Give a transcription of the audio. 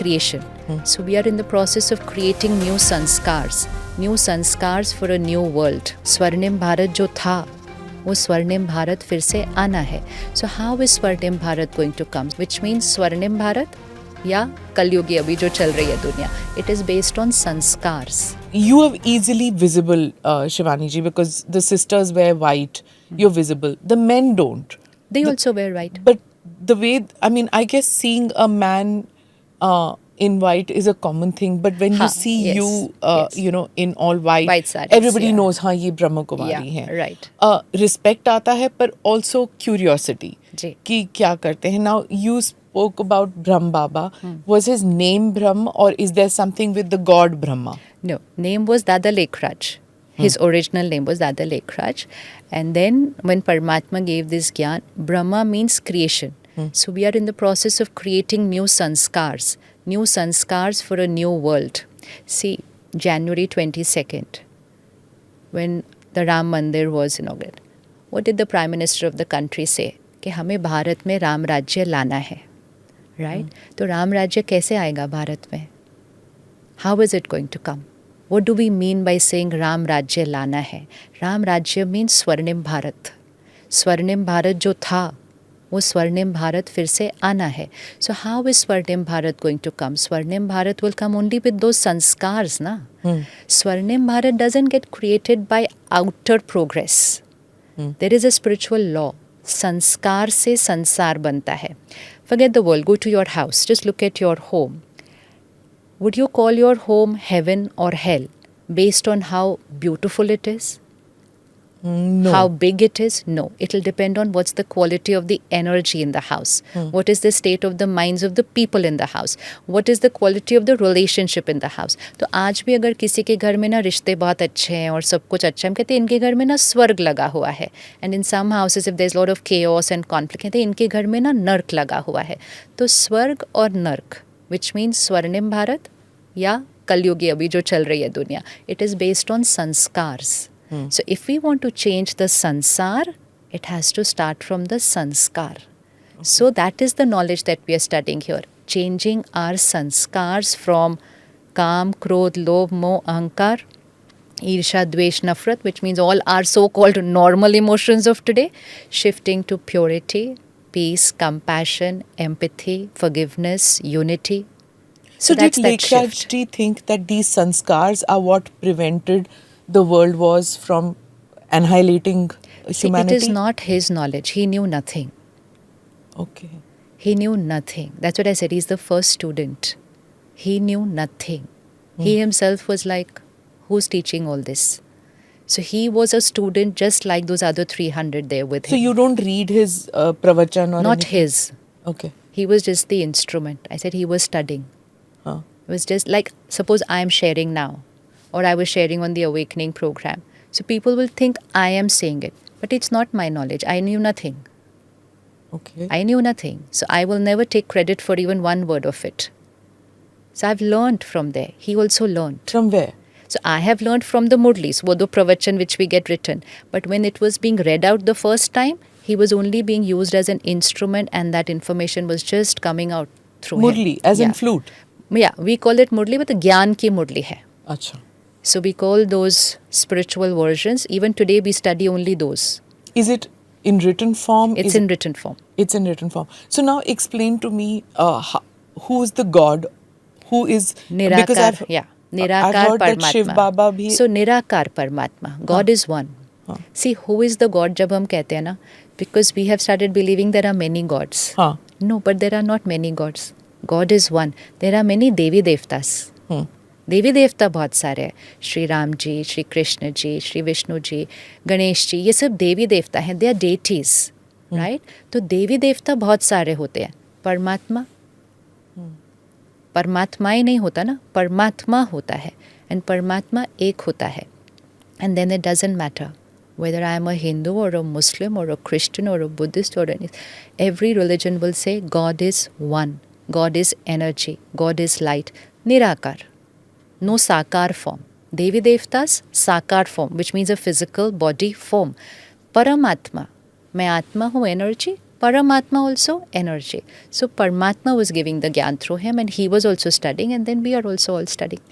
creation. So we are in the process of creating new sanskars for a new world. Swarnim Bharat जो था वो स्वर्णिम भारत फिर से आना है. So how is स्वर्णिम Bharat going to come? Which means स्वर्णिम भारत या कलयुगी अभी जो चल रही है दुनिया. It is based on sanskars. You are easily visible, Shivani ji, because the sisters wear white. You're visible. The men don't. They also wear white. But the way, I mean, I guess seeing a man in white is a common thing. But when you see yes, you, yes. you know, in all white, White sarees, everybody yeah. knows, हाँ ये Brahma Kumari Yeah, हैं. right. Respect आता है, पर also curiosity. जी. कि क्या करते हैं. Now you spoke about Brahm Baba. Was his name Brahm, or is there something with the god Brahma? No, name was Dada Lekhraj. His original name was Dada Lekhraj. And then when Paramatma gave this gyan, Brahma means creation. So we are in the process of creating new sanskars for a new world. See, January 22nd, when the Ram Mandir was inaugurated, what did the Prime Minister of the country say? कि हमें भारत में राम राज्य लाना है. Right? तो राम राज्य कैसे आएगा भारत में? How is it going to come? What do we mean by saying Ram राज्य लाना है? राम राज्य means स्वर्णिम भारत. स्वर्णिम भारत जो था वो स्वर्णिम भारत फिर से आना है. So how is स्वर्णिम भारत going to come? स्वर्णिम Bharat will come only with those sanskars, ना? स्वर्णिम Bharat doesn't get created by outer progress. There is a spiritual law. संस्कार से संसार बनता है. Forget the world. Go to your house. Just look at your home. Would you call your home heaven or hell based on how beautiful it is? No. How big it is? No. It will depend on what's the quality of the energy in the house. What is the state of the minds of the people in the house? What is the quality of the relationship in the house? तो आज भी अगर किसी के घर में ना रिश्ते बहुत अच्छे हैं और सब कुछ अच्छा है, हम कहते हैं इनके घर में ना स्वर्ग लगा हुआ है. And in some houses if there's a lot of chaos and conflict, कहते हैं इनके घर में ना नर्क लगा हुआ है. तो स्वर्ग और नर्क, which means स्वर्णिम भारत या कलयुगी अभी जो चल रही है दुनिया, it is based on sanskars. So if we want to change the sansar, it has to start from the sanskar. So that is the knowledge that we are studying here. Changing our sanskars from काम, क्रोध, लोभ, मोह, अहंकार, ईर्ष्या, द्वेष, नफरत, which means all our so-called normal emotions of today, shifting to purity, peace, compassion, empathy, forgiveness, unity. So that's did that Lekhraj shift. ji think that these sanskars are what prevented the world wars from annihilating See, humanity? it is not his knowledge. He knew nothing. Okay. He knew nothing. That's what I said. He's the first student. He knew nothing. He himself was like, who's teaching all this? So he was a student just like those other 300 there with So him. you don't read his pravachan or Not anything? his. Okay. He was just the instrument. I said he was studying. Huh. It was just like, suppose I am sharing now, or I was sharing on the Awakening program. So people will think I am saying it. But it's not my knowledge. I knew nothing. Okay. I knew nothing. So I will never take credit for even one word of it. So I've learned from there. He also learned. From where? So I have learned from the Murlis, Vodo Pravachan, which we get written. But when it was being read out the first time, he was only being used as an instrument and that information was just coming out through Murli, him. as in Yeah. flute? Yeah, we call it Murli, but the Gyan ki Murli hai. Acha. So we call those spiritual versions. Even today we study only those. Is it in written form? It's in written form. It's in written form. So now explain to me who is the God, who is... because Nirakar, yeah. Nirakar I've heard Paramatma. that Shiv Baba bhi... So Nirakar Paramatma. God is one. See, who is the God जब हम कहते हैं ना? Because we have started believing there are many gods. हाँ. No, but there are not many gods. God is one. There are many Devi Devtas. देवी देवता बहुत सारे हैं. श्री राम जी, श्री कृष्ण जी, श्री विष्णु जी, गणेश जी, ये सब देवी देवता हैं. They are deities, right? तो देवी देवता बहुत सारे होते हैं. परमात्मा, परमात्मा ही नहीं होता ना, परमात्मा होता है. एंड परमात्मा एक होता है. And then it doesn't matter whether I am a Hindu or a Muslim or a Christian or a Buddhist or anything. Every religion will say God is one. God is energy. God is light. Nirakar. No sakar form. Devi Devtas, sakar form, which means a physical body form. Paramatma. मैं आत्मा हूँ, energy. Paramatma also energy. So Paramatma was giving the Gyan through him, and he was also studying, and then we are also all studying.